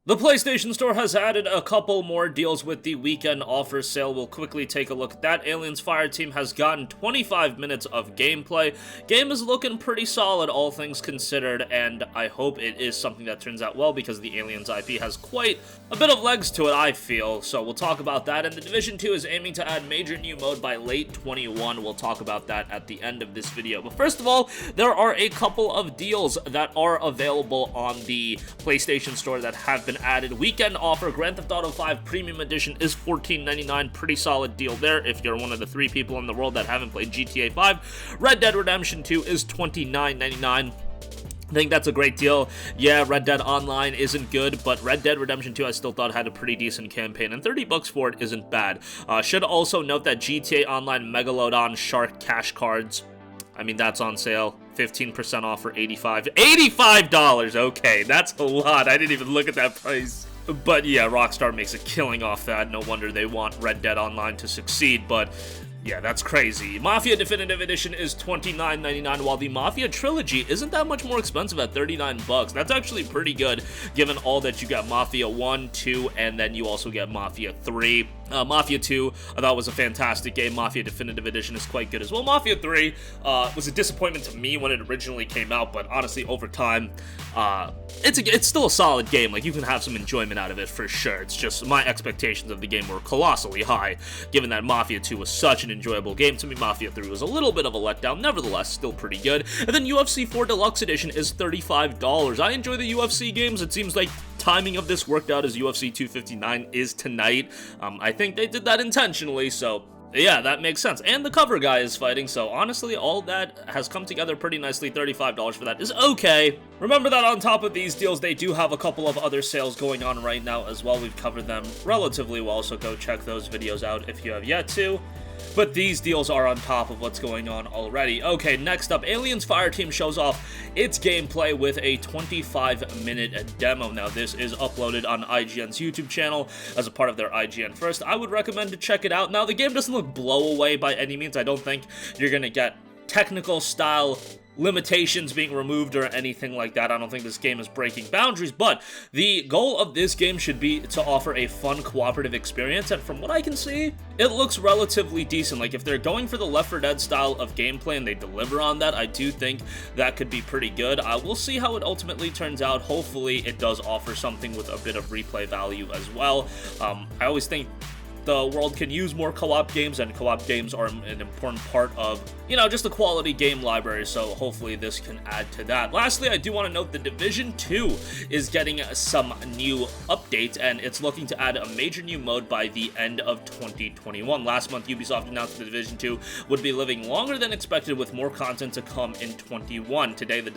The PlayStation Store has added a couple more deals with the weekend offer sale. We'll quickly take a look at that. Aliens Fireteam has gotten 25 minutes of gameplay. Game is looking pretty solid, all things considered, and I hope it is something that turns out well because the Aliens IP has quite a bit of legs to it, I feel. So we'll talk about that. And the Division 2 is aiming to add major new mode by late 21. We'll talk about that at the end of this video. But first of all, there are a couple of deals that are available on the PlayStation Store that have been added. Weekend offer, Grand Theft Auto 5 Premium Edition is $14.99. Pretty solid deal there if you're one of the 3 people in the world that haven't played GTA 5. Red Dead Redemption 2 is $29.99. I think that's a great deal. Yeah, Red Dead Online isn't good, but Red Dead Redemption 2 I still thought had a pretty decent campaign, and $30 for it isn't bad. Should also note that GTA Online Megalodon Shark Cash Cards, I mean, that's on sale. 15% off for $85. Okay, that's a lot. I didn't even look at that price. But yeah, Rockstar makes a killing off that. No wonder they want Red Dead Online to succeed, but yeah, that's crazy. Mafia Definitive Edition is $29.99, while the Mafia Trilogy isn't that much more expensive at $39. That's actually pretty good, given all that you got Mafia 1, 2, and then you also get Mafia 3. Mafia 2, I thought was a fantastic game. Mafia Definitive Edition is quite good as well. Mafia 3 was a disappointment to me when it originally came out, but honestly, over time, it's still a solid game. Like, you can have some enjoyment out of it for sure. It's just my expectations of the game were colossally high, given that Mafia 2 was such an enjoyable game. To me, Mafia 3 was a little bit of a letdown, nevertheless, still pretty good. And then UFC 4 Deluxe Edition is $35. I enjoy the UFC games. It seems like timing of this worked out as UFC 259 is tonight. I think they did that intentionally, so yeah, that makes sense. And the cover guy is fighting, so honestly, all that has come together pretty nicely. $35 for that is okay. Remember that on top of these deals, they do have a couple of other sales going on right now as well. We've covered them relatively well, so go check those videos out if you have yet to. But these deals are on top of what's going on already. Okay, next up, Aliens Fireteam shows off its gameplay with a 25-minute demo. Now, this is uploaded on IGN's YouTube channel as a part of their IGN First. I would recommend to check it out. Now, the game doesn't look blow away by any means. I don't think you're going to get technical style limitations being removed or anything like that. I don't think this game is breaking boundaries, but the goal of this game should be to offer a fun cooperative experience, and from what I can see, it looks relatively decent. Like, if they're going for the Left 4 Dead style of gameplay and they deliver on that, I do think that could be pretty good. We'll see how it ultimately turns out. Hopefully it does offer something with a bit of replay value as well. I always think the world can use more co-op games, and co-op games are an important part of, you know, just a quality game library, so hopefully this can add to that. Lastly, I do want to note the Division 2 is getting some new updates, and it's looking to add a major new mode by the end of 2021. Last month, Ubisoft announced the Division 2 would be living longer than expected, with more content to come in 21. Today, the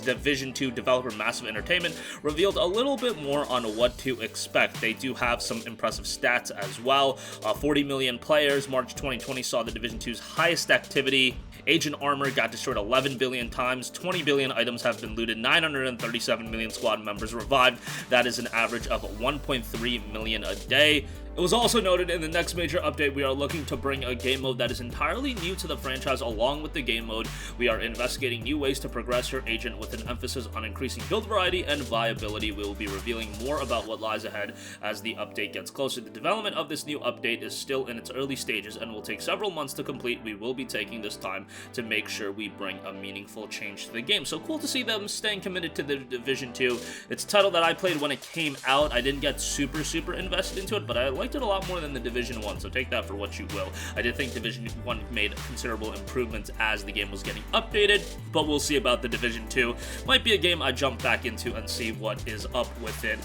Division 2 developer Massive Entertainment revealed a little bit more on what to expect. They do have some impressive stats as well. 40 million players. March 2020 saw the Division 2's highest activity. Agent Armor got destroyed 11 billion times. 20 billion items have been looted. 937 million squad members revived. That is an average of 1.3 million a day. It was also noted in the next major update, we are looking to bring a game mode that is entirely new to the franchise. Along with the game mode, we are investigating new ways to progress your agent with an emphasis on increasing build variety and viability. We will be revealing more about what lies ahead as the update gets closer. The development of this new update is still in its early stages and will take several months to complete. We will be taking this time to make sure we bring a meaningful change to the game. So cool to see them staying committed to the Division 2. It's a title that I played when it came out. I didn't get super invested into it, but I liked it a lot more than the Division 1, so take that for what you will. I did think Division 1 made considerable improvements as the game was getting updated, but we'll see about the Division 2. Might be a game I jump back into and see what is up with it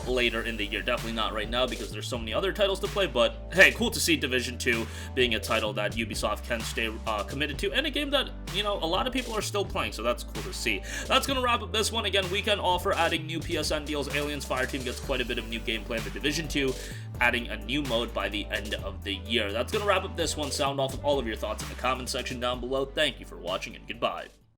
later in the year. Definitely not right now because there's so many other titles to play, but hey, cool to see Division 2 being a title that Ubisoft can stay committed to, and a game that, you know, a lot of people are still playing, so that's cool to see. That's going to wrap up this one. Again, weekend offer adding new PSN deals. Aliens Fireteam gets quite a bit of new gameplay in the Division 2, adding a new mode by the end of the year. That's going to wrap up this one. Sound off with all of your thoughts in the comment section down below. Thank you for watching, and goodbye.